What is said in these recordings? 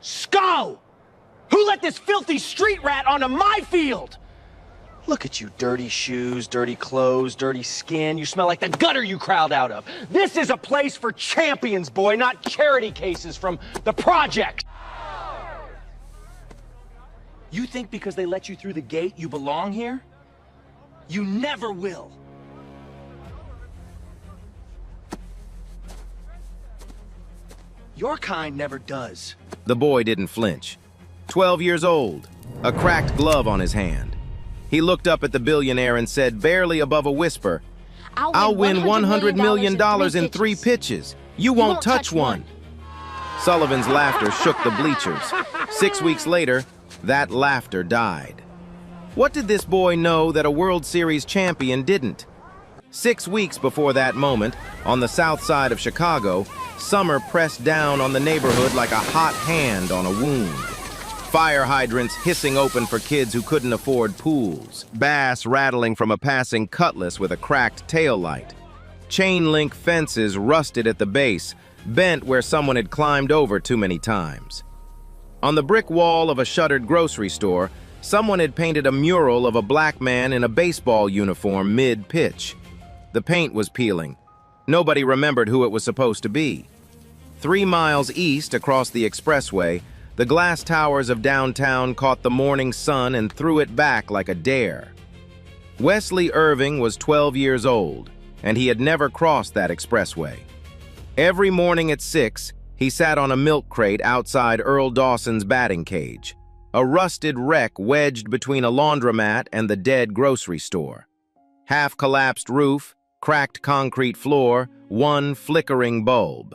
Sco! Who let this filthy street rat onto my field? Look at you, dirty shoes, dirty clothes, dirty skin. You smell like the gutter you crawled out of. This is a place for champions, boy, not charity cases from the project. You think because they let you through the gate, you belong here? You never will. Your kind never does. The boy didn't flinch. 12 years old, a cracked glove on his hand. He looked up at the billionaire and said, barely above a whisper, I'll win $100 million in 3 pitches. You won't touch one. Sullivan's laughter shook the bleachers. 6 weeks later, that laughter died. What did this boy know that a World Series champion didn't? 6 weeks before that moment, on the south side of Chicago, summer pressed down on the neighborhood like a hot hand on a wound. Fire hydrants hissing open for kids who couldn't afford pools. Bass rattling from a passing cutlass with a cracked taillight. Chain link fences rusted at the base, bent where someone had climbed over too many times. On the brick wall of a shuttered grocery store, someone had painted a mural of a black man in a baseball uniform mid-pitch. The paint was peeling. Nobody remembered who it was supposed to be. 3 miles east across the expressway, the glass towers of downtown caught the morning sun and threw it back like a dare. Wesley Irving was 12 years old, and he had never crossed that expressway. Every morning at 6, he sat on a milk crate outside Earl Dawson's batting cage, a rusted wreck wedged between a laundromat and the dead grocery store. Half-collapsed roof, cracked concrete floor, one flickering bulb.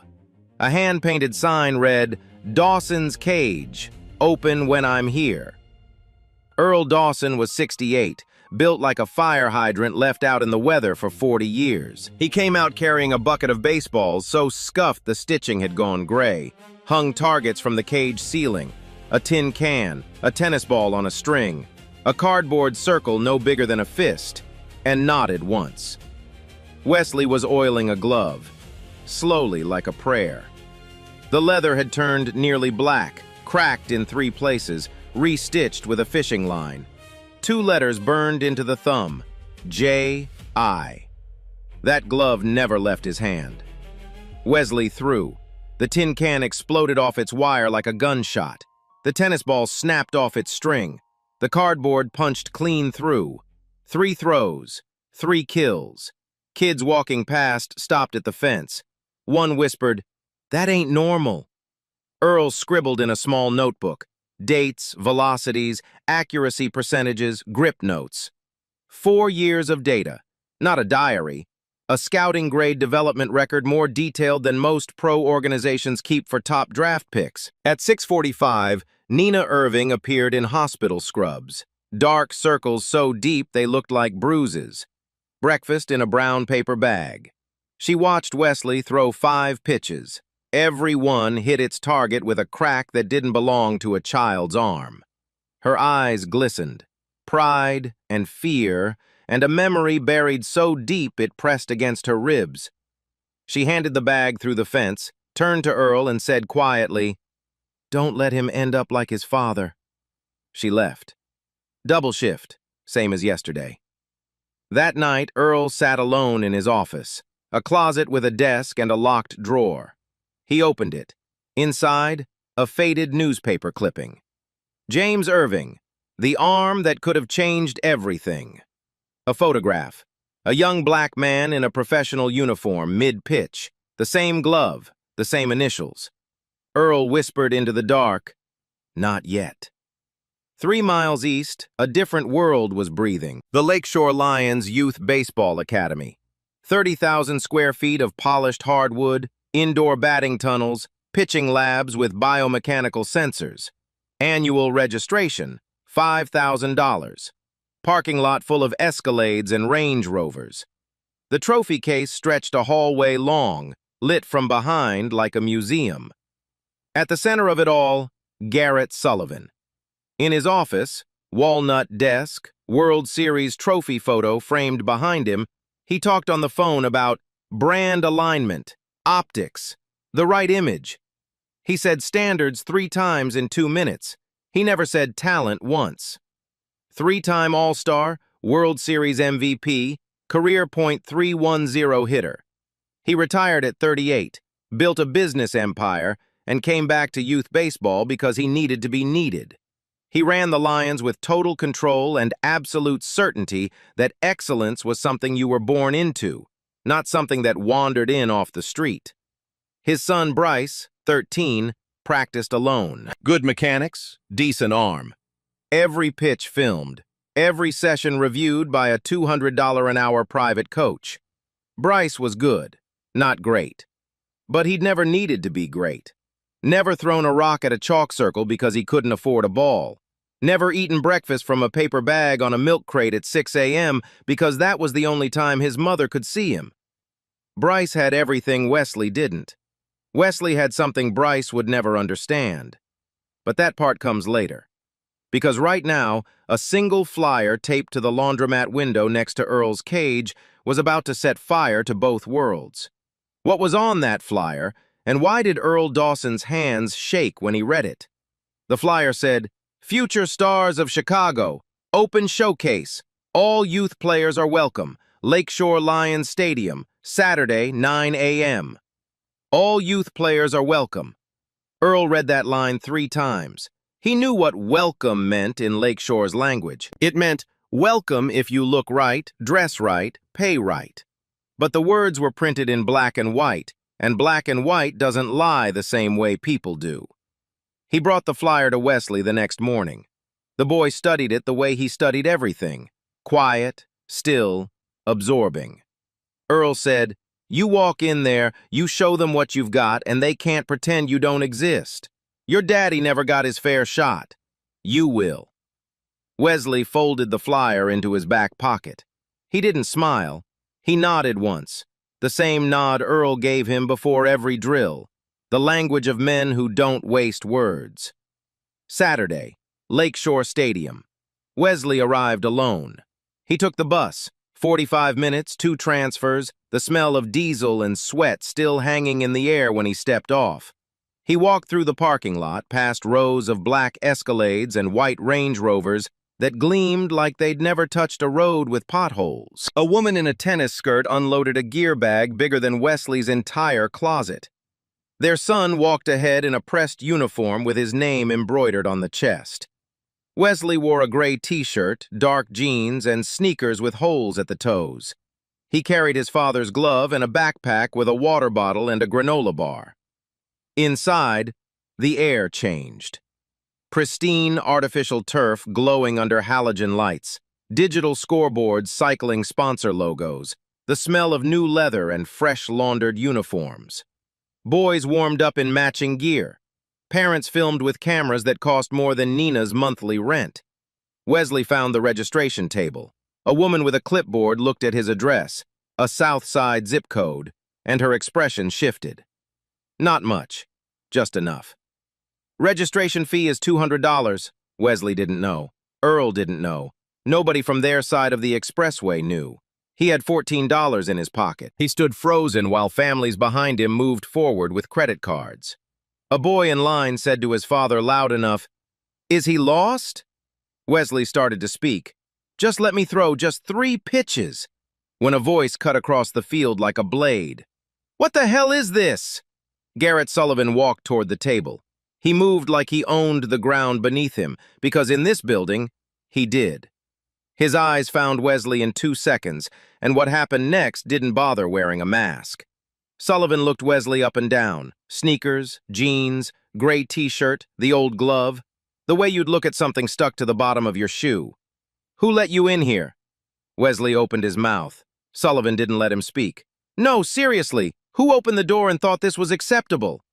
A hand-painted sign read, Dawson's Cage, open when I'm here. Earl Dawson was 68, built like a fire hydrant left out in the weather for 40 years. He came out carrying a bucket of baseballs so scuffed the stitching had gone gray, hung targets from the cage ceiling, a tin can, a tennis ball on a string, a cardboard circle no bigger than a fist, and nodded once. Wesley was oiling a glove, slowly like a prayer. The leather had turned nearly black, cracked in 3 places, restitched with a fishing line. 2 letters burned into the thumb, J.I. That glove never left his hand. Wesley threw. The tin can exploded off its wire like a gunshot. The tennis ball snapped off its string. The cardboard punched clean through. 3 throws, 3 kills. Kids walking past stopped at the fence. One whispered, "That ain't normal." Earl scribbled in a small notebook. Dates, velocities, accuracy percentages, grip notes. 4 years of data. Not a diary. A scouting grade development record more detailed than most pro organizations keep for top draft picks. At 6:45, Nina Irving appeared in hospital scrubs. Dark circles so deep they looked like bruises. Breakfast in a brown paper bag. She watched Wesley throw 5 pitches. Every one hit its target with a crack that didn't belong to a child's arm. Her eyes glistened. Pride and fear and a memory buried so deep it pressed against her ribs. She handed the bag through the fence, turned to Earl and said quietly, "Don't let him end up like his father." She left. Double shift, same as yesterday. That night, Earl sat alone in his office, a closet with a desk and a locked drawer. He opened it. Inside, a faded newspaper clipping. James Irving, the arm that could have changed everything. A photograph. A young black man in a professional uniform, mid-pitch. The same glove, the same initials. Earl whispered into the dark, "Not yet." 3 miles east, a different world was breathing. The Lakeshore Lions Youth Baseball Academy. 30,000 square feet of polished hardwood, indoor batting tunnels, pitching labs with biomechanical sensors. Annual registration, $5,000. Parking lot full of Escalades and Range Rovers. The trophy case stretched a hallway long, lit from behind like a museum. At the center of it all, Garrett Sullivan. In his office, walnut desk, World Series trophy photo framed behind him, he talked on the phone about brand alignment, optics, the right image. He said standards 3 times in 2 minutes. He never said talent once. 3-time All-Star, World Series MVP, career .310 hitter. He retired at 38, built a business empire, and came back to youth baseball because he needed to be needed. He ran the Lions with total control and absolute certainty that excellence was something you were born into, not something that wandered in off the street. His son Bryce, 13, practiced alone. Good mechanics, decent arm. Every pitch filmed, every session reviewed by a $200 an hour private coach. Bryce was good, not great. But he'd never needed to be great. Never thrown a rock at a chalk circle because he couldn't afford a ball. Never eaten breakfast from a paper bag on a milk crate at 6 a.m. because that was the only time his mother could see him. Bryce had everything Wesley didn't. Wesley had something Bryce would never understand. But that part comes later. Because right now, a single flyer taped to the laundromat window next to Earl's cage was about to set fire to both worlds. What was on that flyer, and why did Earl Dawson's hands shake when he read it? The flyer said, "Future stars of Chicago, open showcase. All youth players are welcome. Lakeshore Lions Stadium, Saturday, 9 a.m. All youth players are welcome." Earl read that line 3 times. He knew what welcome meant in Lakeshore's language. It meant welcome if you look right, dress right, pay right. But the words were printed in black and white doesn't lie the same way people do. He brought the flyer to Wesley the next morning. The boy studied it the way he studied everything. Quiet, still, absorbing. Earl said, "You walk in there, you show them what you've got, and they can't pretend you don't exist. Your daddy never got his fair shot. You will." Wesley folded the flyer into his back pocket. He didn't smile. He nodded once, the same nod Earl gave him before every drill, the language of men who don't waste words. Saturday, Lakeshore Stadium. Wesley arrived alone. He took the bus, 45 minutes, 2 transfers, the smell of diesel and sweat still hanging in the air when he stepped off. He walked through the parking lot, past rows of black Escalades and white Range Rovers that gleamed like they'd never touched a road with potholes. A woman in a tennis skirt unloaded a gear bag bigger than Wesley's entire closet. Their son walked ahead in a pressed uniform with his name embroidered on the chest. Wesley wore a gray t-shirt, dark jeans, and sneakers with holes at the toes. He carried his father's glove and a backpack with a water bottle and a granola bar. Inside, the air changed. Pristine artificial turf glowing under halogen lights, digital scoreboards cycling sponsor logos, the smell of new leather and fresh laundered uniforms. Boys warmed up in matching gear. Parents filmed with cameras that cost more than Nina's monthly rent. Wesley found the registration table. A woman with a clipboard looked at his address, a South Side zip code, and her expression shifted. Not much, just enough. Registration fee is $200. Wesley didn't know. Earl didn't know. Nobody from their side of the expressway knew. He had $14 in his pocket. He stood frozen while families behind him moved forward with credit cards. A boy in line said to his father loud enough, "Is he lost?" Wesley started to speak. "Just let me throw just 3 pitches," when a voice cut across the field like a blade. "What the hell is this?" Garrett Sullivan walked toward the table. He moved like he owned the ground beneath him, because in this building, he did. His eyes found Wesley in 2 seconds, and what happened next didn't bother wearing a mask. Sullivan looked Wesley up and down. Sneakers, jeans, gray t-shirt, the old glove. The way you'd look at something stuck to the bottom of your shoe. "Who let you in here?" Wesley opened his mouth. Sullivan didn't let him speak. "No, seriously, who opened the door and thought this was acceptable?"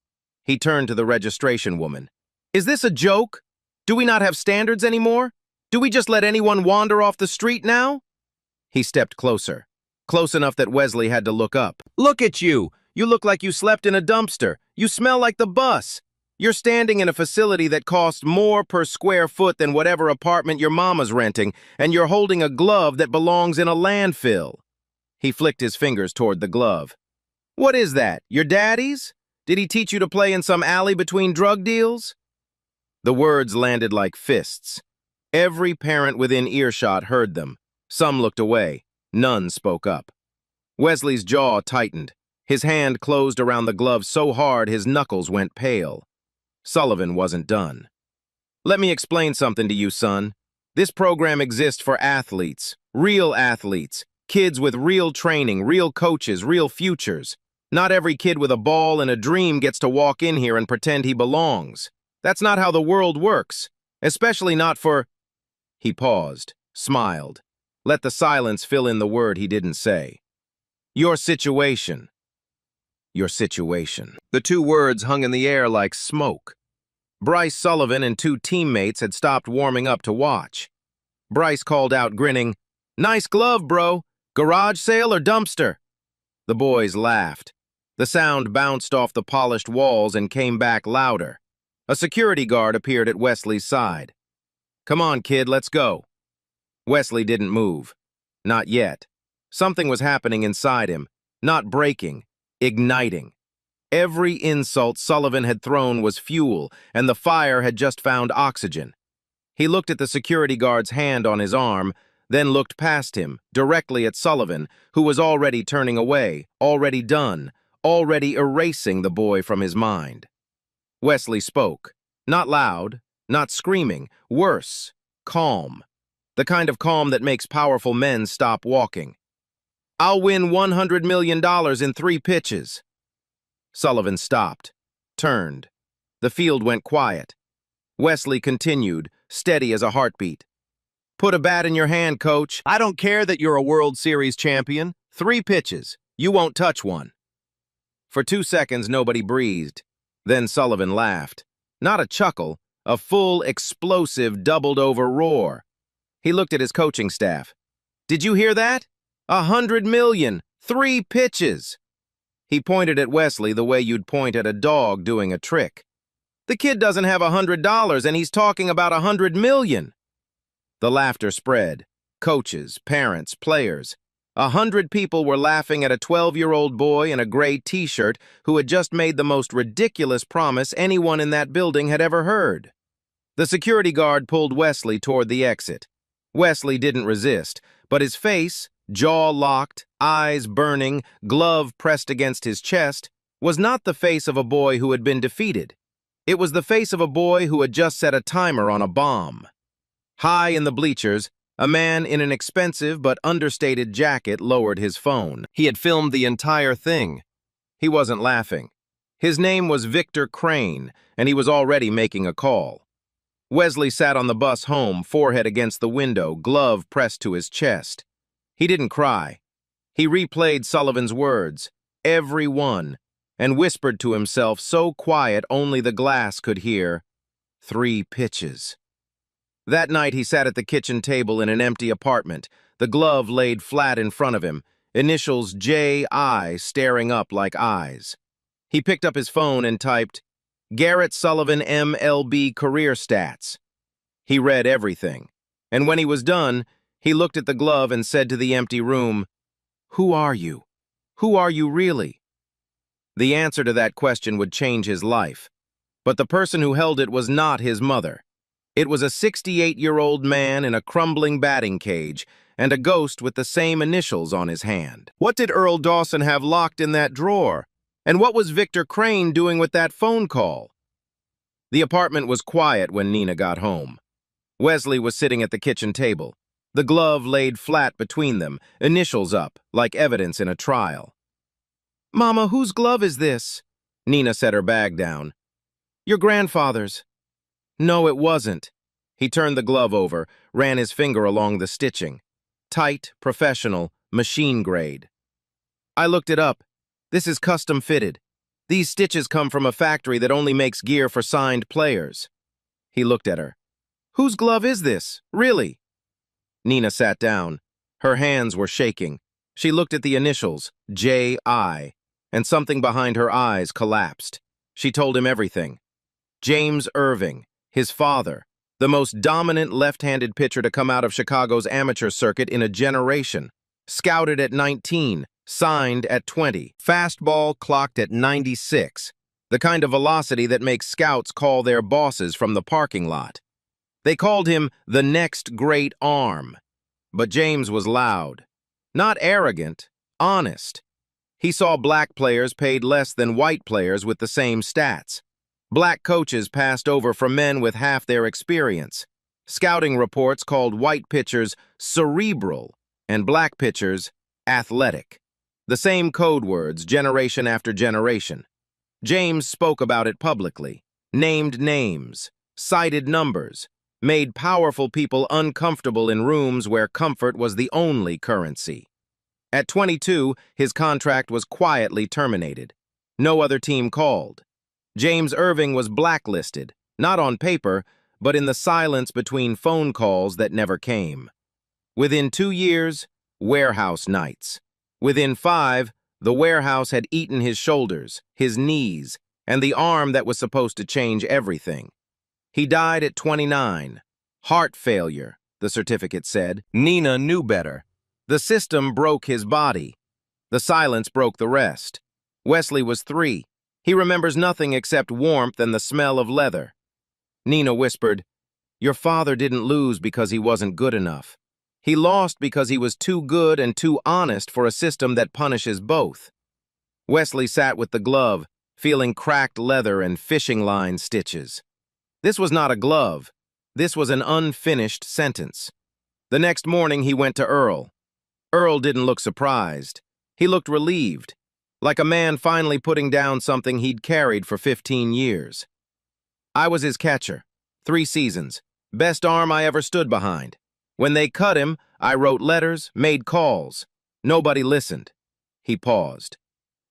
He turned to the registration woman. "Is this a joke? Do we not have standards anymore? Do we just let anyone wander off the street now?" He stepped closer, close enough that Wesley had to look up. "Look at you! You look like you slept in a dumpster. You smell like the bus. You're standing in a facility that costs more per square foot than whatever apartment your mama's renting, and you're holding a glove that belongs in a landfill." He flicked his fingers toward the glove. "What is that, your daddy's? Did he teach you to play in some alley between drug deals? The words landed like fists. Every parent within earshot heard them. Some looked away. None spoke up. Wesley's jaw tightened. His hand closed around the glove so hard his knuckles went pale. Sullivan wasn't done. Let me explain something to you, son. This program exists for athletes, real athletes, kids with real training, real coaches, real futures. Not every kid with a ball and a dream gets to walk in here and pretend he belongs. That's not how the world works, especially not for... He paused, smiled, let the silence fill in the word he didn't say. Your situation. Your situation. The two words hung in the air like smoke. Bryce Sullivan and two teammates had stopped warming up to watch. Bryce called out, grinning, "Nice glove, bro. Garage sale or dumpster?" The boys laughed. The sound bounced off the polished walls and came back louder. A security guard appeared at Wesley's side. "Come on, kid, let's go." Wesley didn't move. Not yet. Something was happening inside him, not breaking, igniting. Every insult Sullivan had thrown was fuel, and the fire had just found oxygen. He looked at the security guard's hand on his arm, then looked past him, directly at Sullivan, who was already turning away, already done, already erasing the boy from his mind. Wesley spoke. Not loud, not screaming, worse, calm. The kind of calm that makes powerful men stop walking. "I'll win $100 million in 3 pitches. Sullivan stopped, turned. The field went quiet. Wesley continued, steady as a heartbeat. "Put a bat in your hand, coach. I don't care that you're a World Series champion. 3 pitches. You won't touch one." For 2 seconds, nobody breathed. Then Sullivan laughed. Not a chuckle, a full, explosive, doubled-over roar. He looked at his coaching staff. "Did you hear that? $100 million. 3 pitches." He pointed at Wesley the way you'd point at a dog doing a trick. "The kid doesn't have $100, and he's talking about $100 million. The laughter spread. Coaches, parents, players. 100 people were laughing at a 12-year-old boy in a gray t-shirt who had just made the most ridiculous promise anyone in that building had ever heard. The security guard pulled Wesley toward the exit. Wesley didn't resist, but his face, jaw locked, eyes burning, glove pressed against his chest, was not the face of a boy who had been defeated. It was the face of a boy who had just set a timer on a bomb. High in the bleachers, a man in an expensive but understated jacket lowered his phone. He had filmed the entire thing. He wasn't laughing. His name was Victor Crane, and he was already making a call. Wesley sat on the bus home, forehead against the window, glove pressed to his chest. He didn't cry. He replayed Sullivan's words, every one, and whispered to himself so quiet only the glass could hear, 3 pitches. That night he sat at the kitchen table in an empty apartment, the glove laid flat in front of him, initials J.I. staring up like eyes. He picked up his phone and typed, "Garrett Sullivan MLB career stats." He read everything, and when he was done, he looked at the glove and said to the empty room, "Who are you? Who are you really?" The answer to that question would change his life, but the person who held it was not his mother. It was a 68-year-old man in a crumbling batting cage and a ghost with the same initials on his hand. What did Earl Dawson have locked in that drawer? And what was Victor Crane doing with that phone call? The apartment was quiet when Nina got home. Wesley was sitting at the kitchen table, the glove laid flat between them, initials up, like evidence in a trial. "Mama, whose glove is this?" Nina set her bag down. "Your grandfather's." "No, it wasn't." He turned the glove over, ran his finger along the stitching. Tight, professional, machine grade. "I looked it up. This is custom fitted. These stitches come from a factory that only makes gear for signed players." He looked at her. "Whose glove is this? Really?" Nina sat down. Her hands were shaking. She looked at the initials, J.I., and something behind her eyes collapsed. She told him everything. James Irving, his father, the most dominant left-handed pitcher to come out of Chicago's amateur circuit in a generation, scouted at 19, signed at 20, fastball clocked at 96, the kind of velocity that makes scouts call their bosses from the parking lot. They called him the next great arm. But James was loud. Not arrogant, honest. He saw black players paid less than white players with the same stats. Black coaches passed over from men with half their experience. Scouting reports called white pitchers cerebral and black pitchers athletic. The same code words, generation after generation. James spoke about it publicly, named names, cited numbers, made powerful people uncomfortable in rooms where comfort was the only currency. At 22, his contract was quietly terminated. No other team called. James Irving was blacklisted, not on paper, but in the silence between phone calls that never came. Within 2 years, warehouse nights. Within 5, the warehouse had eaten his shoulders, his knees, and the arm that was supposed to change everything. He died at 29. Heart failure, the certificate said. Nina knew better. The system broke his body. The silence broke the rest. Wesley was 3. He remembers nothing except warmth and the smell of leather. Nina whispered, "Your father didn't lose because he wasn't good enough. He lost because he was too good and too honest for a system that punishes both." Wesley sat with the glove, feeling cracked leather and fishing line stitches. This was not a glove. This was an unfinished sentence. The next morning he went to Earl. Earl didn't look surprised. He looked relieved, like a man finally putting down something he'd carried for 15 years. "I was his catcher. 3 seasons. Best arm I ever stood behind. When they cut him, I wrote letters, made calls. Nobody listened." He paused.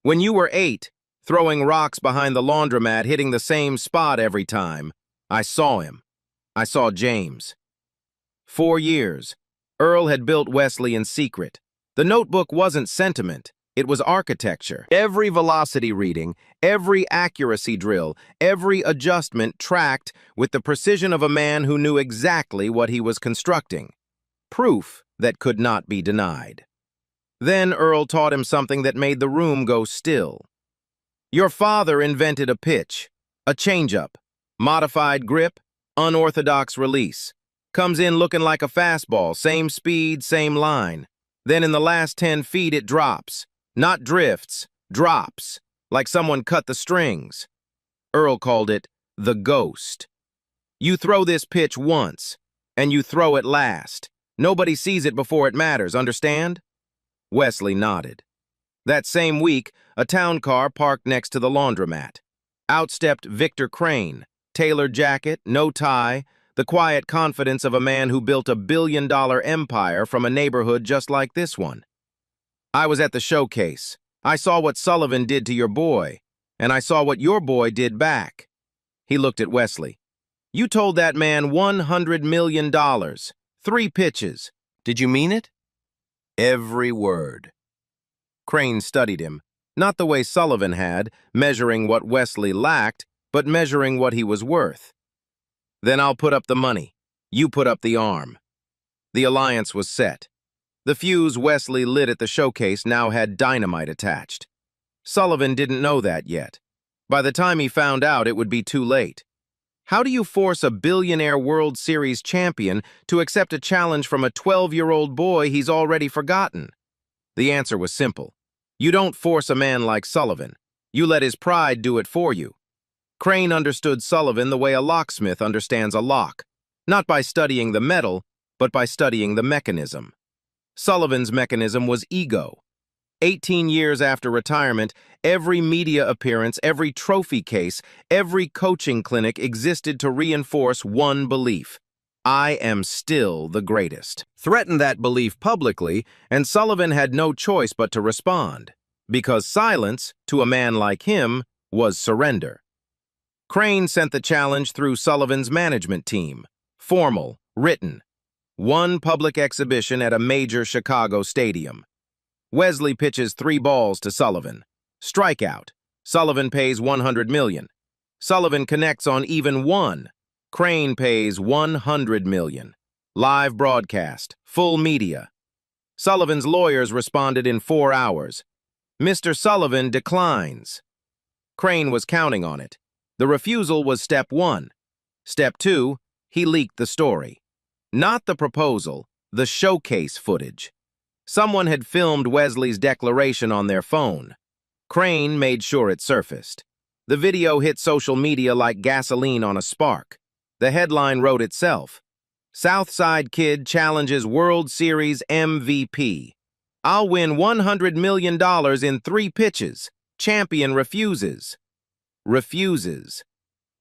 "When you were 8, throwing rocks behind the laundromat, hitting the same spot every time, I saw him. I saw James." 4 years. Earl had built Wesley in secret. The notebook wasn't sentiment. It was architecture. Every velocity reading, every accuracy drill, every adjustment tracked with the precision of a man who knew exactly what he was constructing. Proof that could not be denied. Then Earl taught him something that made the room go still. "Your father invented a pitch, a changeup, modified grip, unorthodox release. Comes in looking like a fastball, same speed, same line. Then in the last 10 feet it drops. Not drifts, drops, like someone cut the strings." Earl called it the ghost. "You throw this pitch once, and you throw it last. Nobody sees it before it matters, understand?" Wesley nodded. That same week, a town car parked next to the laundromat. Out stepped Victor Crane, tailored jacket, no tie, the quiet confidence of a man who built a billion-dollar empire from a neighborhood just like this one. "I was at the showcase. I saw what Sullivan did to your boy, and I saw what your boy did back." He looked at Wesley. "You told that man $100 million, 3 pitches. Did you mean it?" "Every word." Crane studied him, not the way Sullivan had, measuring what Wesley lacked, but measuring what he was worth. "Then I'll put up the money. You put up the arm." The alliance was set. The fuse Wesley lit at the showcase now had dynamite attached. Sullivan didn't know that yet. By the time he found out, it would be too late. How do you force a billionaire World Series champion to accept a challenge from a 12-year-old boy he's already forgotten? The answer was simple. You don't force a man like Sullivan. You let his pride do it for you. Crane understood Sullivan the way a locksmith understands a lock, not by studying the metal, but by studying the mechanism. Sullivan's mechanism was ego. 18 years after retirement, every media appearance, every trophy case, every coaching clinic existed to reinforce one belief: I am still the greatest. Threaten that belief publicly, and Sullivan had no choice but to respond, because silence, to a man like him, was surrender. Crane sent the challenge through Sullivan's management team, formal, written. One public exhibition at a major Chicago stadium. Wesley pitches 3 balls to Sullivan. Strikeout. Sullivan pays $100 million. Sullivan connects on even 1. Crane pays $100 million. Live broadcast. Full media. Sullivan's lawyers responded in 4 hours. Mr. Sullivan declines. Crane was counting on it. The refusal was step one. Step two, he leaked the story. Not the proposal, the showcase footage. Someone had filmed Wesley's declaration on their phone. Crane made sure it surfaced. The video hit social media like gasoline on a spark. The headline wrote itself. Southside Kid challenges World Series MVP. I'll win $100 million in 3 pitches. Champion refuses. Refuses.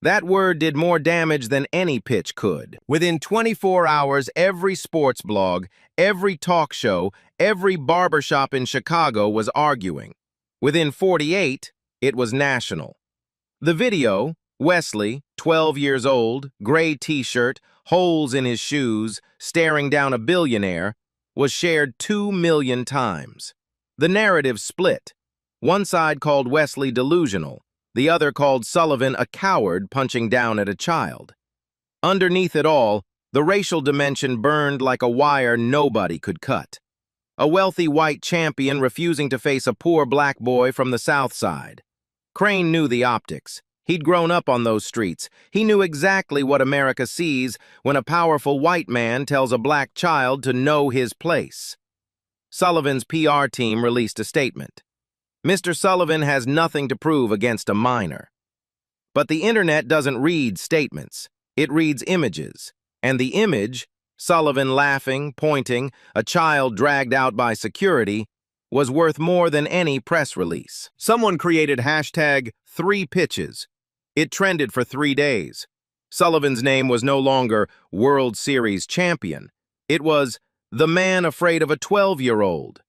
That word did more damage than any pitch could. Within 24 hours, every sports blog, every talk show, every barbershop in Chicago was arguing. Within 48, it was national. The video, Wesley, 12 years old, gray t-shirt, holes in his shoes, staring down a billionaire, was shared 2 million times. The narrative split. One side called Wesley delusional, the other called Sullivan a coward punching down at a child. Underneath it all, the racial dimension burned like a wire nobody could cut. A wealthy white champion refusing to face a poor black boy from the South Side. Crane knew the optics. He'd grown up on those streets. He knew exactly what America sees when a powerful white man tells a black child to know his place. Sullivan's PR team released a statement. Mr. Sullivan has nothing to prove against a minor. But the internet doesn't read statements. It reads images. And the image, Sullivan laughing, pointing, a child dragged out by security, was worth more than any press release. Someone created hashtag 3pitches. It trended for 3 days. Sullivan's name was no longer World Series champion. It was the man afraid of a 12-year-old.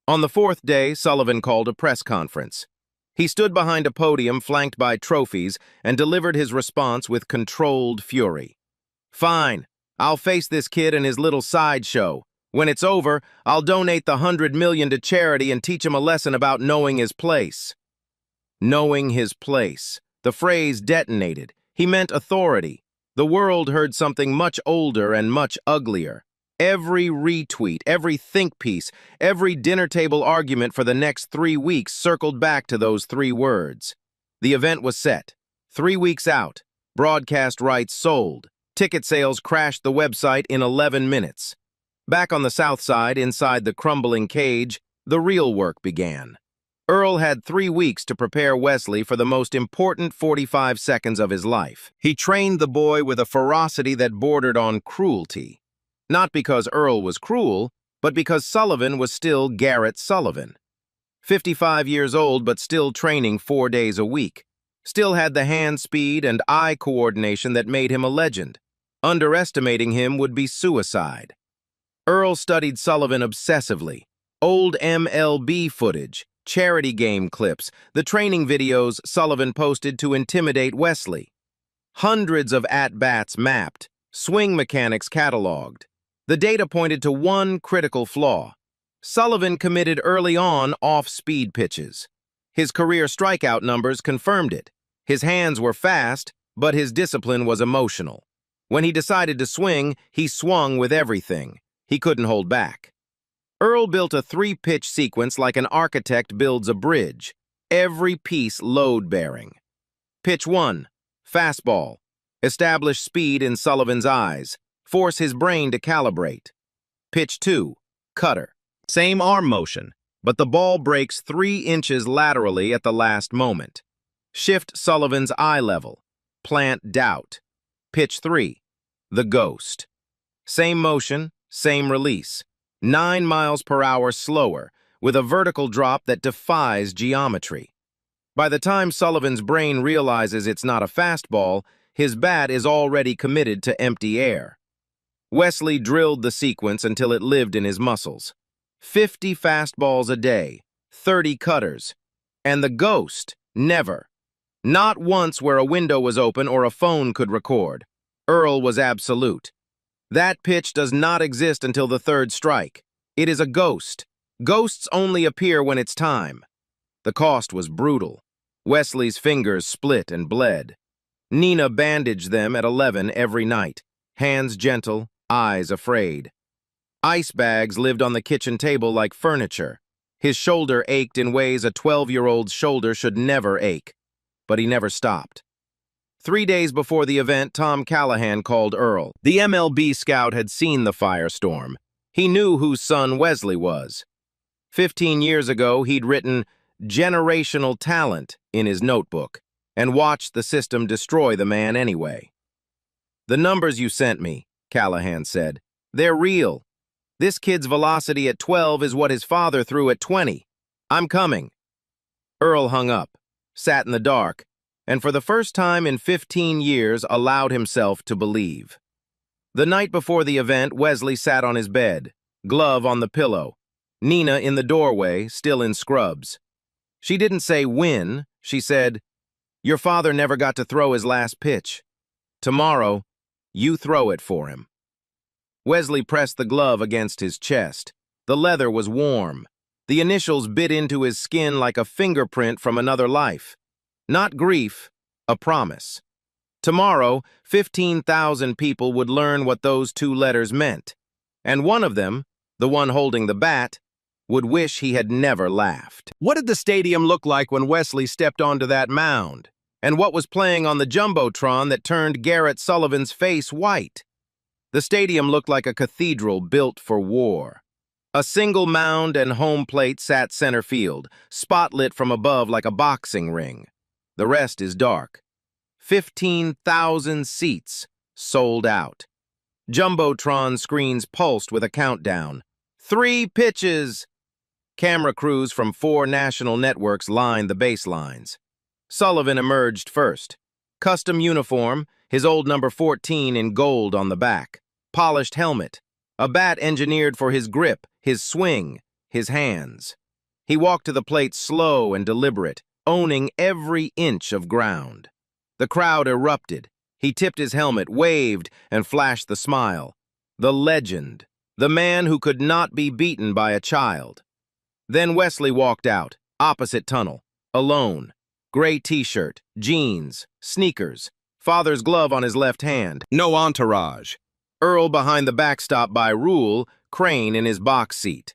On the 4th day, Sullivan called a press conference. He stood behind a podium flanked by trophies and delivered his response with controlled fury. Fine, I'll face this kid and his little sideshow. When it's over, I'll donate the $100 million to charity and teach him a lesson about knowing his place. Knowing his place. The phrase detonated. He meant authority. The world heard something much older and much uglier. Every retweet, every think piece, every dinner table argument for the next 3 weeks circled back to those 3 words. The event was set. 3 weeks out. Broadcast rights sold. Ticket sales crashed the website in 11 minutes. Back on the South Side, inside the crumbling cage, the real work began. Earl had 3 weeks to prepare Wesley for the most important 45 seconds of his life. He trained the boy with a ferocity that bordered on cruelty. Not because Earl was cruel, but because Sullivan was still Garrett Sullivan. 55 years old, but still training 4 days a week. Still had the hand speed and eye coordination that made him a legend. Underestimating him would be suicide. Earl studied Sullivan obsessively. Old MLB footage, charity game clips, the training videos Sullivan posted to intimidate Wesley. Hundreds of at-bats mapped, swing mechanics cataloged. The data pointed to one critical flaw. Sullivan committed early on off-speed pitches. His career strikeout numbers confirmed it. His hands were fast, but his discipline was emotional. When he decided to swing, he swung with everything. He couldn't hold back. Earl built a 3-pitch sequence like an architect builds a bridge, every piece load-bearing. Pitch 1, fastball. Establish speed in Sullivan's eyes. Force his brain to calibrate. Pitch 2, cutter. Same arm motion, but the ball breaks 3 inches laterally at the last moment. Shift Sullivan's eye level. Plant doubt. Pitch 3, the ghost. Same motion, same release. 9 miles per hour slower, with a vertical drop that defies geometry. By the time Sullivan's brain realizes it's not a fastball, his bat is already committed to empty air. Wesley drilled the sequence until it lived in his muscles. 50 fastballs a day, 30 cutters. And the ghost, never. Not once where a window was open or a phone could record. Earl was absolute. That pitch does not exist until the 3rd strike. It is a ghost. Ghosts only appear when it's time. The cost was brutal. Wesley's fingers split and bled. Nina bandaged them at 11 every night, hands gentle, eyes afraid. Ice bags lived on the kitchen table like furniture. His shoulder ached in ways a 12-year-old's shoulder should never ache. but he never stopped. 3 days before the event, Tom Callahan called Earl. The MLB scout had seen the firestorm. He knew whose son Wesley was. 15 years ago, he'd written generational talent in his notebook and watched the system destroy the man anyway. "The numbers you sent me," Callahan said, "they're real. This kid's velocity at 12 is what his father threw at 20. I'm coming." Earl hung up, sat in the dark, and for the first time in 15 years allowed himself to believe. The night before the event, Wesley sat on his bed, glove on the pillow. Nina in the doorway, still in scrubs. She didn't say when, she said, "Your father never got to throw his last pitch. Tomorrow, you throw it for him." Wesley pressed the glove against his chest. The leather was warm. The initials bit into his skin like a fingerprint from another life. Not grief, a promise. Tomorrow, 15,000 people would learn what those 2 letters meant. And one of them, the one holding the bat, would wish he had never laughed. What did the stadium look like when Wesley stepped onto that mound? And what was playing on the jumbotron that turned Garrett Sullivan's face white? The stadium looked like a cathedral built for war. A single mound and home plate sat center field, spotlit from above like a boxing ring. The rest is dark. 15,000 seats, sold out. Jumbotron screens pulsed with a countdown. 3 pitches! Camera crews from 4 national networks lined the baselines. Sullivan emerged first. Custom uniform, his old number 14 in gold on the back. Polished helmet. A bat engineered for his grip, his swing, his hands. He walked to the plate slow and deliberate, owning every inch of ground. The crowd erupted. He tipped his helmet, waved, and flashed the smile. The legend. The man who could not be beaten by a child. Then Wesley walked out, opposite tunnel, alone. Gray t-shirt, jeans, sneakers, father's glove on his left hand. No entourage. Earl behind the backstop by rule, Crane in his box seat.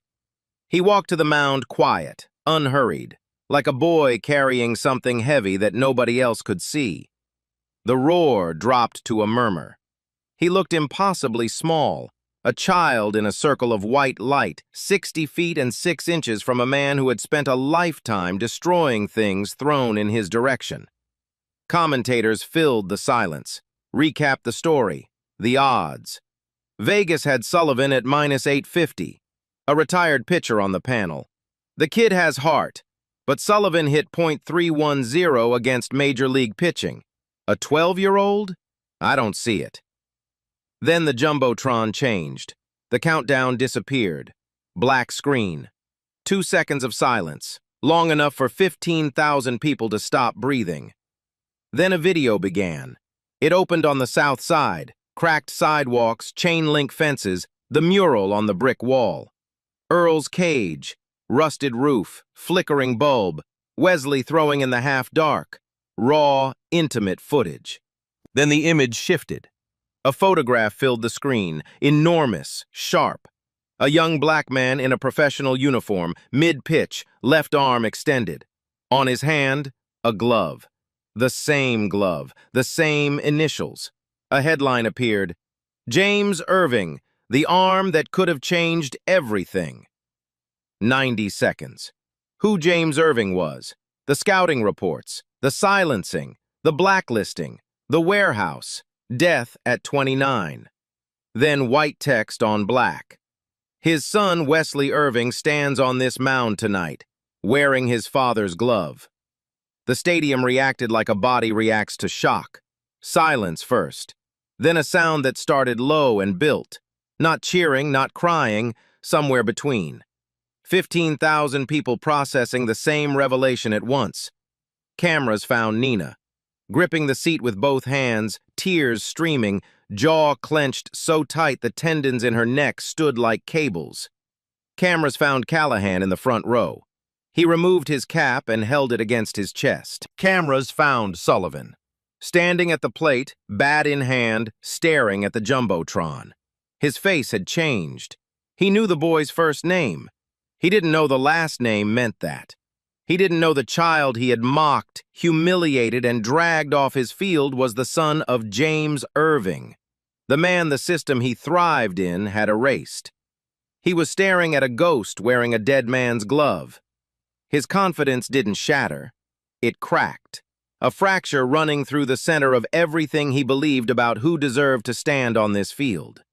He walked to the mound quiet, unhurried, like a boy carrying something heavy that nobody else could see. The roar dropped to a murmur. He looked impossibly small, a child in a circle of white light, 60 feet and 6 inches from a man who had spent a lifetime destroying things thrown in his direction. Commentators filled the silence, recapped the story, the odds. Vegas had Sullivan at -850, a retired pitcher on the panel. The kid has heart, but Sullivan hit .310 against Major League pitching. A 12-year-old? I don't see it. Then the jumbotron changed. The countdown disappeared. Black screen. 2 seconds of silence, long enough for 15,000 people to stop breathing. Then a video began. It opened on the south side, cracked sidewalks, chain-link fences, the mural on the brick wall. Earl's cage, rusted roof, flickering bulb, Wesley throwing in the half-dark. Raw, intimate footage. Then the image shifted. A photograph filled the screen, enormous, sharp. A young black man in a professional uniform, mid-pitch, left arm extended. On his hand, a glove. The same glove, the same initials. A headline appeared, "James Irving, the arm that could have changed everything." 90 seconds. Who James Irving was, the scouting reports, the silencing, the blacklisting, the warehouse, death at 29. Then white text on black. His son, Wesley Irving, stands on this mound tonight, wearing his father's glove. The stadium reacted like a body reacts to shock. Silence first. Then a sound that started low and built. Not cheering, not crying, somewhere between. 15,000 people processing the same revelation at once. Cameras found Nina, gripping the seat with both hands, tears streaming, jaw clenched so tight the tendons in her neck stood like cables. Cameras found Callahan in the front row. He removed his cap and held it against his chest. Cameras found Sullivan, standing at the plate, bat in hand, staring at the jumbotron. His face had changed. He knew the boy's first name. He didn't know the last name meant that. He didn't know the child he had mocked, humiliated, and dragged off his field was the son of James Irving, the man the system he thrived in had erased. He was staring at a ghost wearing a dead man's glove. His confidence didn't shatter. It cracked, a fracture running through the center of everything he believed about who deserved to stand on this field.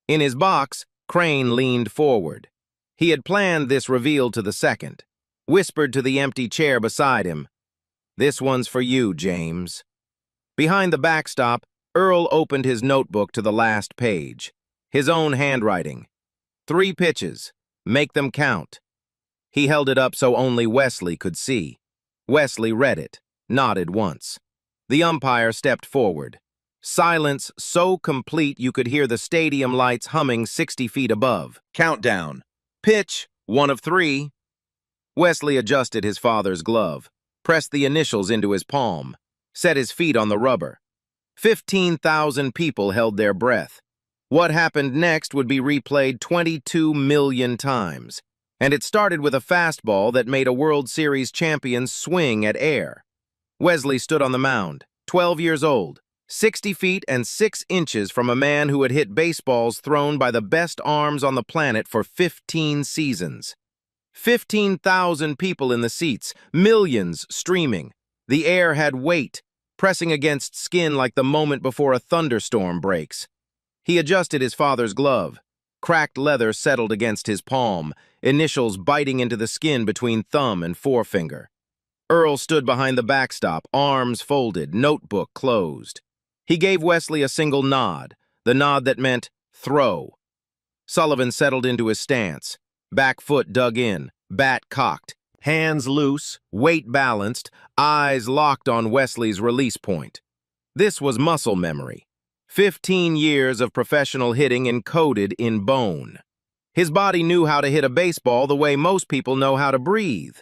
In his box, Crane leaned forward. He had planned this reveal to the second, whispered to the empty chair beside him, "This one's for you, James." Behind the backstop, Earl opened his notebook to the last page. His own handwriting. 3 pitches. Make them count. He held it up so only Wesley could see. Wesley read it, nodded once. The umpire stepped forward. Silence so complete you could hear the stadium lights humming 60 feet above. Countdown. Pitch, 1 of 3. Wesley adjusted his father's glove, pressed the initials into his palm, set his feet on the rubber. 15,000 people held their breath. What happened next would be replayed 22 million times, and it started with a fastball that made a World Series champion swing at air. Wesley stood on the mound, 12 years old, 60 feet and 6 inches from a man who had hit baseballs thrown by the best arms on the planet for 15 seasons. 15,000 people in the seats, millions streaming. The air had weight, pressing against skin like the moment before a thunderstorm breaks. He adjusted his father's glove. Cracked leather settled against his palm, initials biting into the skin between thumb and forefinger. Earl stood behind the backstop, arms folded, notebook closed. He gave Wesley a single nod, the nod that meant throw. Sullivan settled into his stance, back foot dug in, bat cocked, hands loose, weight balanced, eyes locked on Wesley's release point. This was muscle memory. 15 years of professional hitting encoded in bone. His body knew how to hit a baseball the way most people know how to breathe.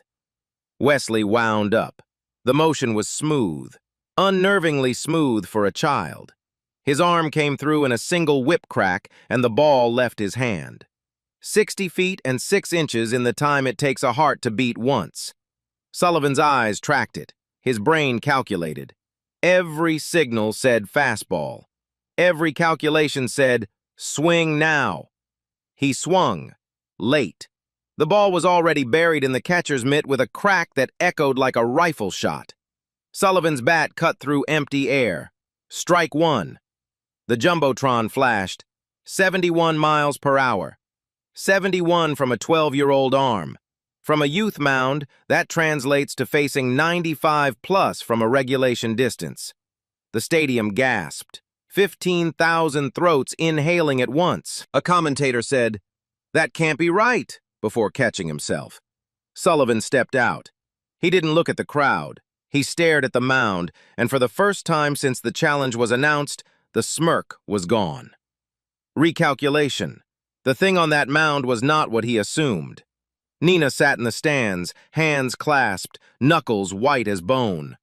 Wesley wound up. The motion was smooth, unnervingly smooth for a child. His arm came through in a single whip crack, and the ball left his hand. 60 feet and 6 inches in the time it takes a heart to beat once. Sullivan's eyes tracked it. His brain calculated. Every signal said fastball. Every calculation said, swing now. He swung. Late. The ball was already buried in the catcher's mitt with a crack that echoed like a rifle shot. Sullivan's bat cut through empty air. Strike 1. The jumbotron flashed. 71 miles per hour. 71 from a 12-year-old arm. From a youth mound, that translates to facing 95 plus from a regulation distance. The stadium gasped. 15,000 throats inhaling at once. A commentator said, "That can't be right," before catching himself. Sullivan stepped out. He didn't look at the crowd. He stared at the mound, and for the first time since the challenge was announced, the smirk was gone. Recalculation. The thing on that mound was not what he assumed. Nina sat in the stands, hands clasped, knuckles white as bone.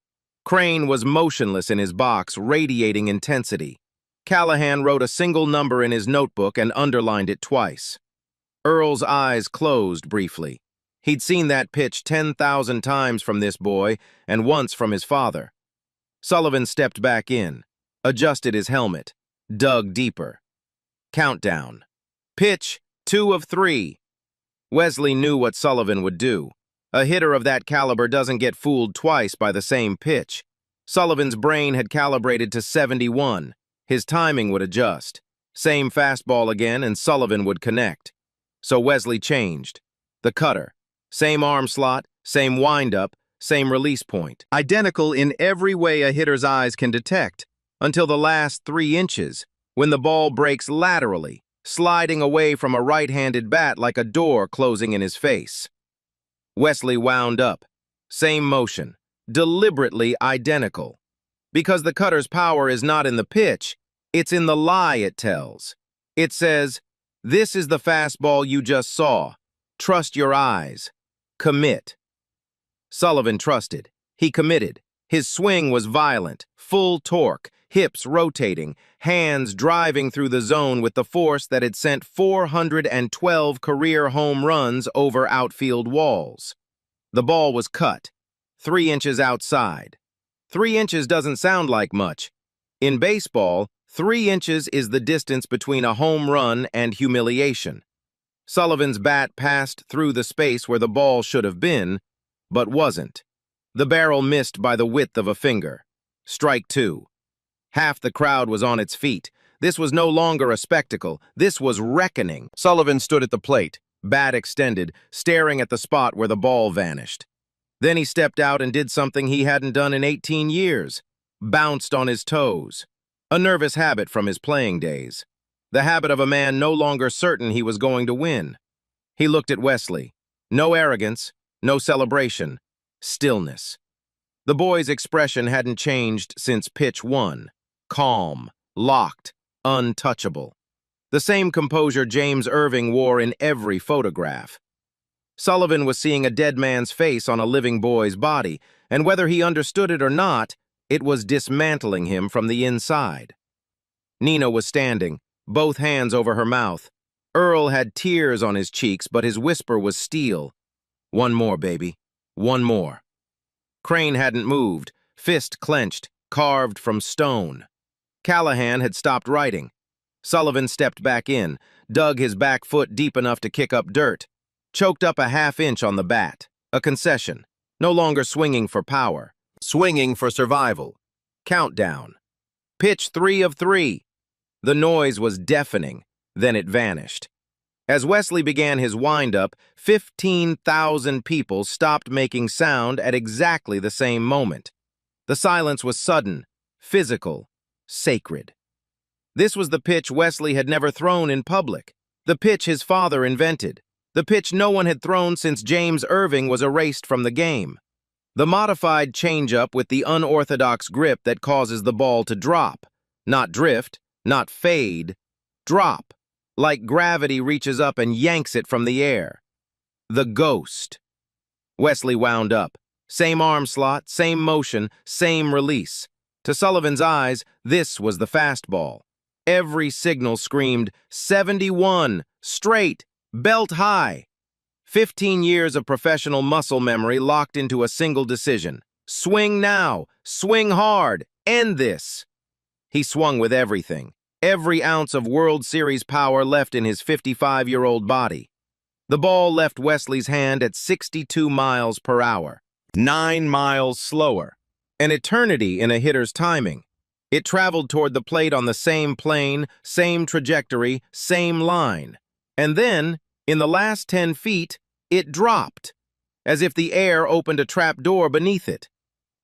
Crane was motionless in his box, radiating intensity. Callahan wrote a single number in his notebook and underlined it twice. Earl's eyes closed briefly. He'd seen that pitch 10,000 times from this boy and once from his father. Sullivan stepped back in, adjusted his helmet, dug deeper. Countdown. Pitch, 2 of 3. Wesley knew what Sullivan would do. A hitter of that caliber doesn't get fooled twice by the same pitch. Sullivan's brain had calibrated to 71. His timing would adjust. Same fastball again, and Sullivan would connect. So Wesley changed. The cutter. Same arm slot, same windup, same release point. Identical in every way a hitter's eyes can detect, until the last 3 inches, when the ball breaks laterally, sliding away from a right-handed bat like a door closing in his face. Wesley wound up. Same motion. Deliberately identical. Because the cutter's power is not in the pitch, it's in the lie it tells. It says, "This is the fastball you just saw. Trust your eyes. Commit." Sullivan trusted. He committed. His swing was violent, full torque, hips rotating, hands driving through the zone with the force that had sent 412 career home runs over outfield walls. The ball was cut, 3 inches outside. 3 inches doesn't sound like much. In baseball, 3 inches is the distance between a home run and humiliation. Sullivan's bat passed through the space where the ball should have been, but wasn't. The barrel missed by the width of a finger. Strike 2. Half the crowd was on its feet. This was no longer a spectacle. This was reckoning. Sullivan stood at the plate, bat extended, staring at the spot where the ball vanished. Then he stepped out and did something he hadn't done in 18 years. Bounced on his toes. A nervous habit from his playing days. The habit of a man no longer certain he was going to win. He looked at Wesley. No arrogance, no celebration. Stillness. The boy's expression hadn't changed since pitch 1. Calm, locked, untouchable. The same composure James Irving wore in every photograph. Sullivan was seeing a dead man's face on a living boy's body, and whether he understood it or not, it was dismantling him from the inside. Nina was standing, both hands over her mouth. Earl had tears on his cheeks, but his whisper was steel. "One more, baby. One more." Crane hadn't moved, fist clenched, carved from stone. Callahan had stopped writing. Sullivan stepped back in, dug his back foot deep enough to kick up dirt, choked up a half-inch on the bat. A concession. No longer swinging for power. Swinging for survival. Countdown. Pitch 3 of 3. The noise was deafening, then it vanished. As Wesley began his wind-up, 15,000 people stopped making sound at exactly the same moment. The silence was sudden, physical, sacred. This was the pitch Wesley had never thrown in public, the pitch his father invented, the pitch no one had thrown since James Irving was erased from the game. The modified changeup with the unorthodox grip that causes the ball to drop, not drift, not fade, drop, like gravity reaches up and yanks it from the air. The ghost. Wesley wound up. Same arm slot, same motion, same release. To Sullivan's eyes, this was the fastball. Every signal screamed, 71, straight, belt high. 15 years of professional muscle memory locked into a single decision. Swing now, swing hard, end this. He swung with everything, every ounce of World Series power left in his 55-year-old body. The ball left Wesley's hand at 62 miles per hour, 9 miles slower, an eternity in a hitter's timing. It traveled toward the plate on the same plane, same trajectory, same line. And then, in the last 10 feet, it dropped, as if the air opened a trap door beneath it.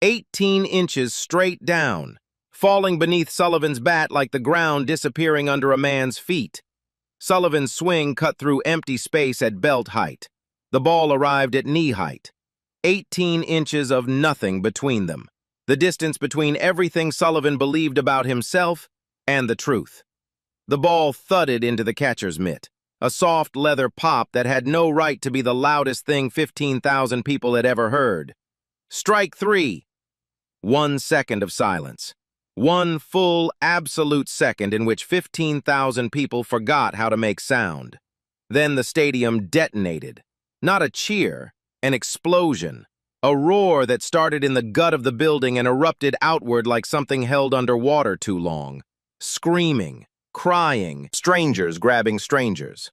18 inches straight down, falling beneath Sullivan's bat like the ground disappearing under a man's feet. Sullivan's swing cut through empty space at belt height. The ball arrived at knee height. 18 inches of nothing between them. The distance between everything Sullivan believed about himself and the truth. The ball thudded into the catcher's mitt, a soft leather pop that had no right to be the loudest thing 15,000 people had ever heard. Strike 3. 1 second of silence. One full, absolute second in which 15,000 people forgot how to make sound. Then the stadium detonated. Not a cheer, an explosion. A roar that started in the gut of the building and erupted outward like something held underwater too long. Screaming, crying, strangers grabbing strangers.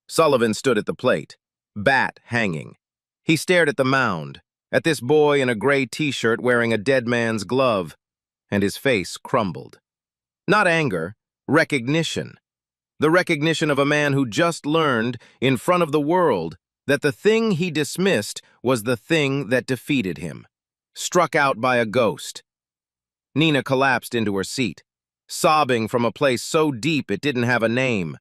Sullivan stood at the plate, bat hanging. He stared at the mound, at this boy in a gray t-shirt wearing a dead man's glove, and his face crumbled. Not anger, recognition. The recognition of a man who just learned, in front of the world, that the thing he dismissed was the thing that defeated him. Struck out by a ghost. Nina collapsed into her seat, sobbing from a place so deep it didn't have a name.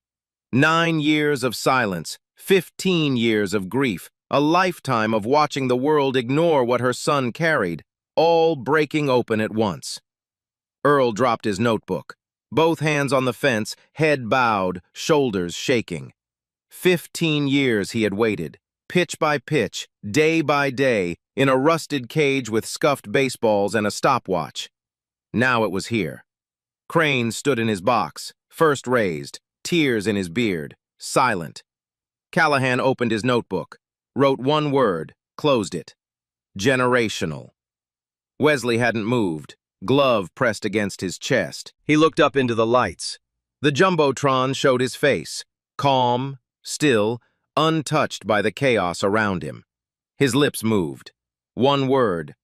9 years of silence, 15 years of grief, a lifetime of watching the world ignore what her son carried, all breaking open at once. Earl dropped his notebook, both hands on the fence, head bowed, shoulders shaking. 15 years he had waited, pitch by pitch, day by day, in a rusted cage with scuffed baseballs and a stopwatch. Now it was here. Crane stood in his box, first raised, tears in his beard, silent. Callahan opened his notebook, wrote one word, closed it. Generational. Wesley hadn't moved, glove pressed against his chest. He looked up into the lights. The Jumbotron showed his face, calm, still, untouched by the chaos around him. His lips moved. One word.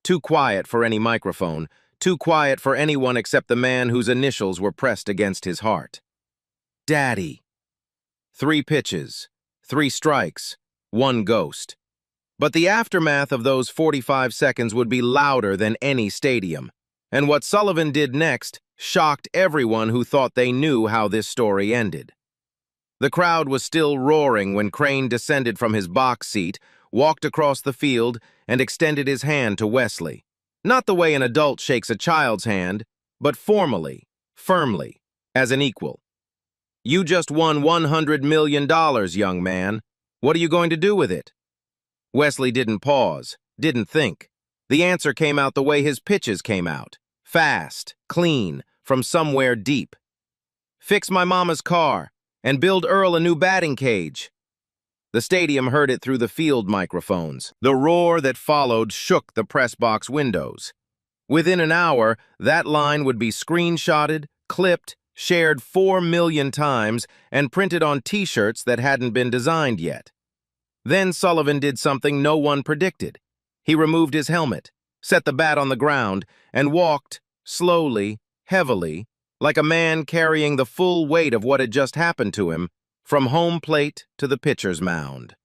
Too quiet for any microphone, too quiet for anyone except the man whose initials were pressed against his heart. Daddy. 3 pitches, 3 strikes, 1 ghost. But the aftermath of those 45 seconds would be louder than any stadium. And what Sullivan did next shocked everyone who thought they knew how this story ended. The crowd was still roaring when Crane descended from his box seat, walked across the field, and extended his hand to Wesley. Not the way an adult shakes a child's hand, but formally, firmly, as an equal. You just won $100 million, young man. What are you going to do with it? Wesley didn't pause, didn't think. The answer came out the way his pitches came out. Fast, clean, from somewhere deep. Fix my mama's car, and build Earl a new batting cage. The stadium heard it through the field microphones. The roar that followed shook the press box windows. Within an hour, that line would be screenshotted, clipped, shared 4 million times, and printed on T-shirts that hadn't been designed yet. Then Sullivan did something no one predicted. He removed his helmet, set the bat on the ground, and walked, slowly, heavily, like a man carrying the full weight of what had just happened to him, from home plate to the pitcher's mound.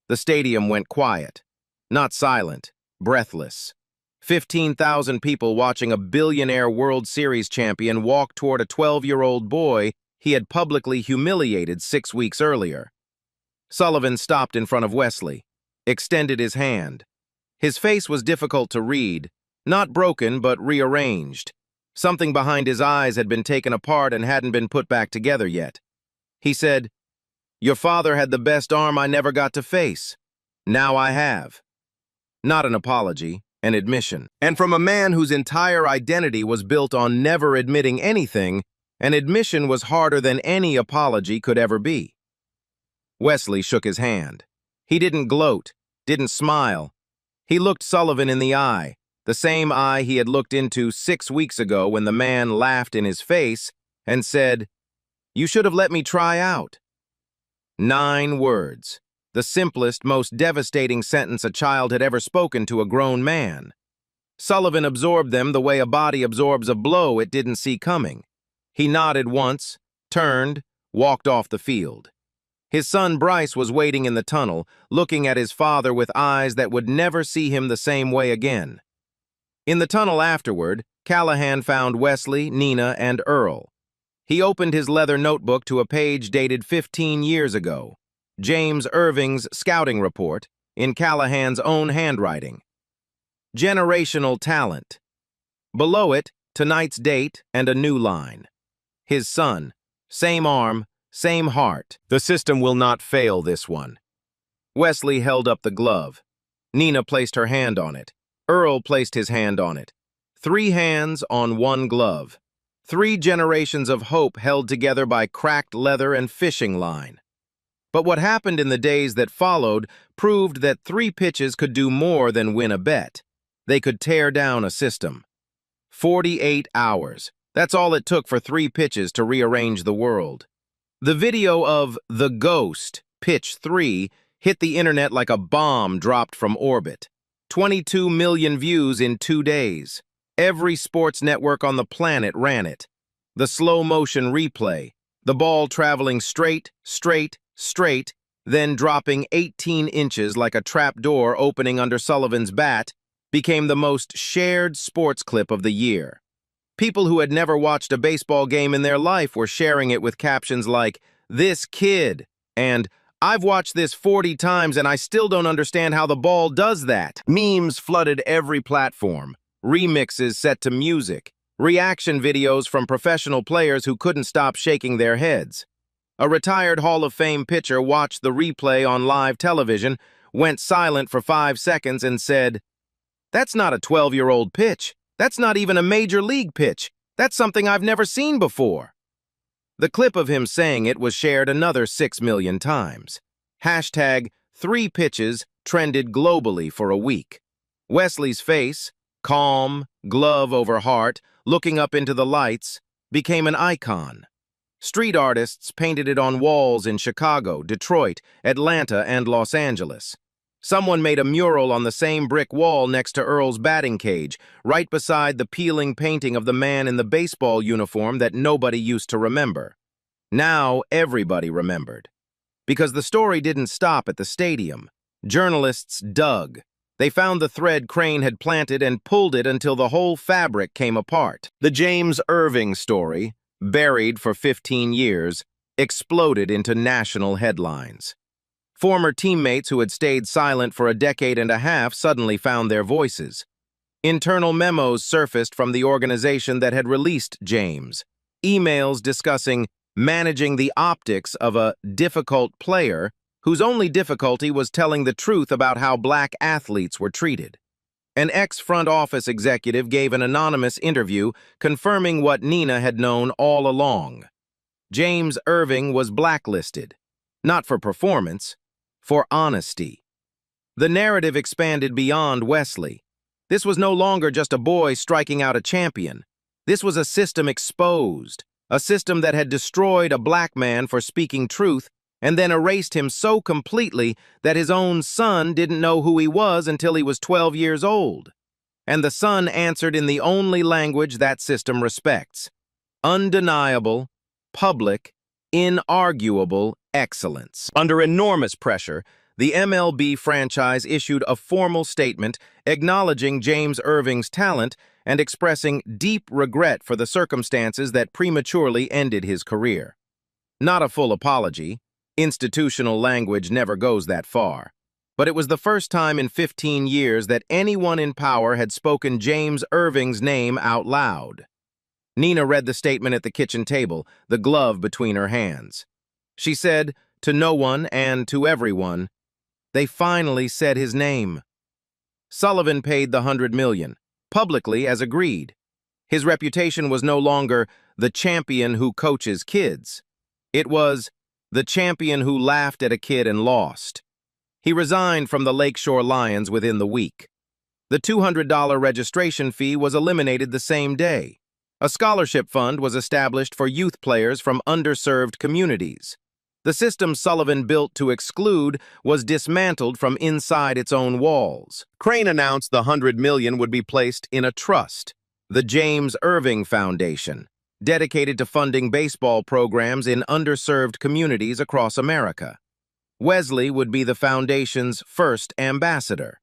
The stadium went quiet, not silent, breathless. 15,000 people watching a billionaire World Series champion walk toward a 12-year-old boy he had publicly humiliated 6 weeks earlier. Sullivan stopped in front of Wesley, extended his hand. His face was difficult to read, not broken but rearranged. Something behind his eyes had been taken apart and hadn't been put back together yet. He said, "Your father had the best arm I never got to face. Now I have." Not an apology, an admission. And from a man whose entire identity was built on never admitting anything, an admission was harder than any apology could ever be. Wesley shook his hand. He didn't gloat, didn't smile. He looked Sullivan in the eye, the same eye he had looked into 6 weeks ago when the man laughed in his face and said, "You should have let me try out." 9 words. The simplest, most devastating sentence a child had ever spoken to a grown man. Sullivan absorbed them the way a body absorbs a blow it didn't see coming. He nodded once, turned, walked off the field. His son Bryce was waiting in the tunnel, looking at his father with eyes that would never see him the same way again. In the tunnel afterward, Callahan found Wesley, Nina, and Earl. He opened his leather notebook to a page dated 15 years ago. James Irving's scouting report, in Callahan's own handwriting. Generational talent. Below it, tonight's date and a new line. His son, same arm, same heart. The system will not fail this one. Wesley held up the glove. Nina placed her hand on it. Earl placed his hand on it. 3 hands on 1 glove. 3 generations of hope held together by cracked leather and fishing line. But what happened in the days that followed proved that 3 pitches could do more than win a bet. They could tear down a system. 48 hours. That's all it took for 3 pitches to rearrange the world. The video of The Ghost, Pitch 3, hit the internet like a bomb dropped from orbit. 22 million views in 2 days. Every sports network on the planet ran it. The slow-motion replay, the ball traveling straight, then dropping 18 inches like a trapdoor opening under Sullivan's bat, became the most shared sports clip of the year. People who had never watched a baseball game in their life were sharing it with captions like, "This kid," and "I've watched this 40 times and I still don't understand how the ball does that." Memes flooded every platform, remixes set to music, reaction videos from professional players who couldn't stop shaking their heads. A retired Hall of Fame pitcher watched the replay on live television, went silent for 5 seconds and said, "That's not a 12-year-old pitch. That's not even a major league pitch. That's something I've never seen before." The clip of him saying it was shared another 6 million times. Hashtag 3 pitches trended globally for a week. Wesley's face, calm, glove over heart, looking up into the lights, became an icon. Street artists painted it on walls in Chicago, Detroit, Atlanta, and Los Angeles. Someone made a mural on the same brick wall next to Earl's batting cage, right beside the peeling painting of the man in the baseball uniform that nobody used to remember. Now everybody remembered. Because the story didn't stop at the stadium. Journalists dug. They found the thread Crane had planted and pulled it until the whole fabric came apart. The James Irving story, buried for 15 years, exploded into national headlines. Former teammates who had stayed silent for a decade and a half suddenly found their voices. Internal memos surfaced from the organization that had released James. Emails discussing managing the optics of a difficult player whose only difficulty was telling the truth about how black athletes were treated. An ex-front office executive gave an anonymous interview confirming what Nina had known all along. James Irving was blacklisted, not for performance, for honesty. The narrative expanded beyond Wesley. This was no longer just a boy striking out a champion. This was a system exposed, a system that had destroyed a black man for speaking truth and then erased him so completely that his own son didn't know who he was until he was 12 years old. And the son answered in the only language that system respects: undeniable, public, inarguable excellence. Under enormous pressure, the MLB franchise issued a formal statement acknowledging James Irving's talent and expressing deep regret for the circumstances that prematurely ended his career. Not a full apology. Institutional language never goes that far. But it was the first time in 15 years that anyone in power had spoken James Irving's name out loud. Nina read the statement at the kitchen table, the glove between her hands. She said, to no one and to everyone, they finally said his name. Sullivan paid the $100 million, publicly as agreed. His reputation was no longer the champion who coaches kids. It was the champion who laughed at a kid and lost. He resigned from the Lakeshore Lions within the week. The $200 registration fee was eliminated the same day. A scholarship fund was established for youth players from underserved communities. The system Sullivan built to exclude was dismantled from inside its own walls. Crane announced the $100 million would be placed in a trust, the James Irving Foundation, dedicated to funding baseball programs in underserved communities across America. Wesley would be the foundation's first ambassador.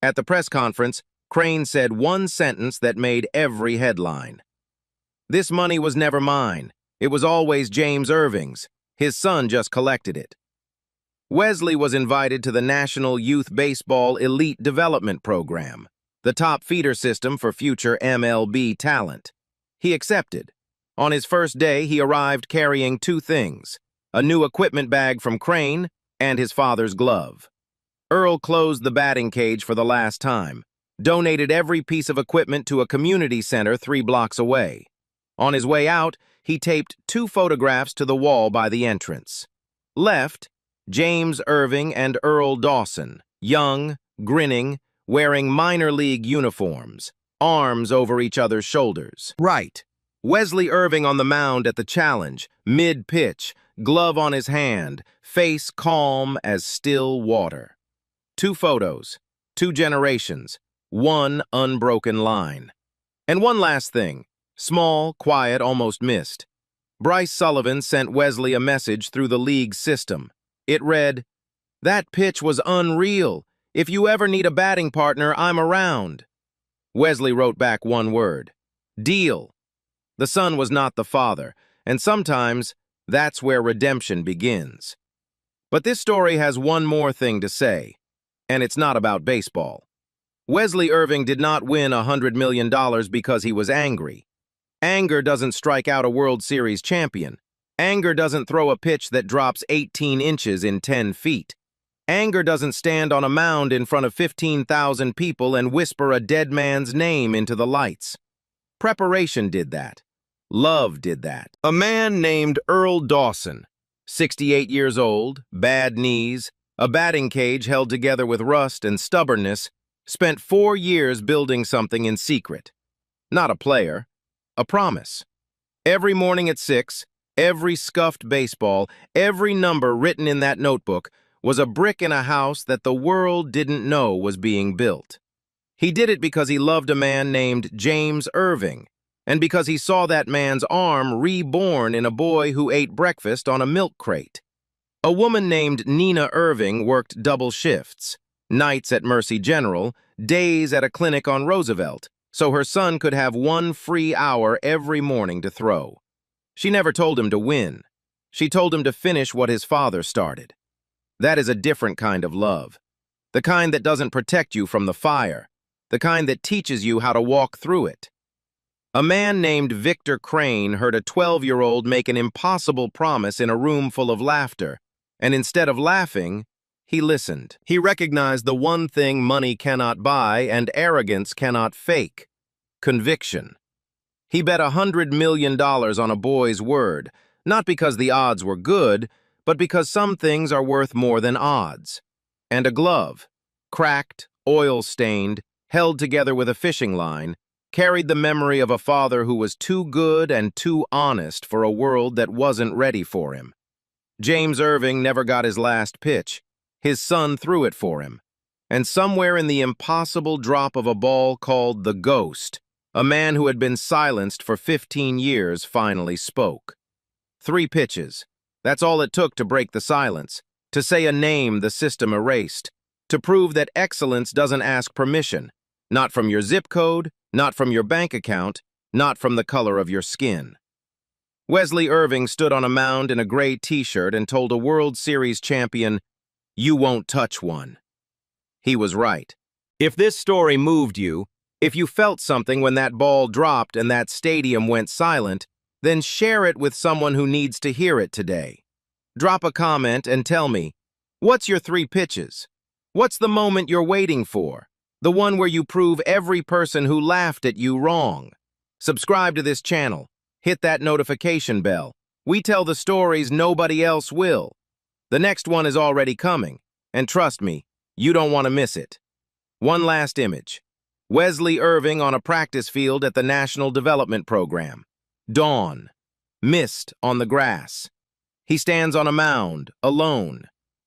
At the press conference, Crane said one sentence that made every headline. This money was never mine. It was always James Irving's. His son just collected it. Wesley was invited to the National Youth Baseball Elite Development Program, the top feeder system for future MLB talent. He accepted. On his first day, he arrived carrying 2 things: a new equipment bag from Crane and his father's glove. Earl closed the batting cage for the last time, donated every piece of equipment to a community center 3 blocks away. On his way out, he taped 2 photographs to the wall by the entrance. Left, James Irving and Earl Dawson, young, grinning, wearing minor league uniforms, arms over each other's shoulders. Right, Wesley Irving on the mound at the challenge, mid-pitch, glove on his hand, face calm as still water. 2 photos, 2 generations, 1 unbroken line. And one last thing. Small, quiet, almost missed. Bryce Sullivan sent Wesley a message through the league's system. It read, "That pitch was unreal. If you ever need a batting partner, I'm around." Wesley wrote back one word: deal. The son was not the father, and sometimes that's where redemption begins. But this story has one more thing to say, and it's not about baseball. Wesley Irving did not win $100 million because he was angry. Anger doesn't strike out a World Series champion. Anger doesn't throw a pitch that drops 18 inches in 10 feet. Anger doesn't stand on a mound in front of 15,000 people and whisper a dead man's name into the lights. Preparation did that. Love did that. A man named Earl Dawson, 68 years old, bad knees, A batting cage held together with rust and stubbornness, spent 4 years building something in secret. Not a player, a promise. Every morning at 6, every scuffed baseball, every number written in that notebook was a brick in a house that the world didn't know was being built. He did it because he loved a man named James Irving, and because he saw that man's arm reborn in a boy who ate breakfast on a milk crate. A woman named Nina Irving worked double shifts, nights at Mercy General, days at a clinic on Roosevelt, so her son could have 1 free hour every morning to throw. She never told him to win. She told him to finish what his father started. That is a different kind of love. The kind that doesn't protect you from the fire. The kind that teaches you how to walk through it. A man named Victor Crane heard a 12-year-old make an impossible promise in a room full of laughter, and instead of laughing, he listened. He recognized the one thing money cannot buy and arrogance cannot fake: conviction. He bet $100 million on a boy's word, not because the odds were good, but because some things are worth more than odds. And a glove, cracked, oil-stained, held together with a fishing line, carried the memory of a father who was too good and too honest for a world that wasn't ready for him. James Irving never got his last pitch. His son threw it for him. And somewhere in the impossible drop of a ball called the Ghost, a man who had been silenced for 15 years finally spoke. 3 pitches. That's all it took to break the silence, to say a name the system erased, to prove that excellence doesn't ask permission, not from your zip code, not from your bank account, not from the color of your skin. Wesley Irving stood on a mound in a gray t-shirt and told a World Series champion, "You won't touch one." He was right. If this story moved you, if you felt something when that ball dropped and that stadium went silent, then share it with someone who needs to hear it today. Drop a comment and tell me, what's your 3 pitches? What's the moment you're waiting for? The one where you prove every person who laughed at you wrong. Subscribe to this channel. Hit that notification bell. We tell the stories nobody else will. The next one is already coming, and trust me, you don't want to miss it. One last image. Wesley Irving on a practice field at the National Development Program. Dawn. Mist on the grass. He stands on a mound, alone.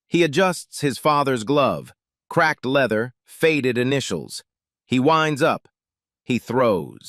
He adjusts his father's glove. Cracked leather, faded initials. He winds up. He throws.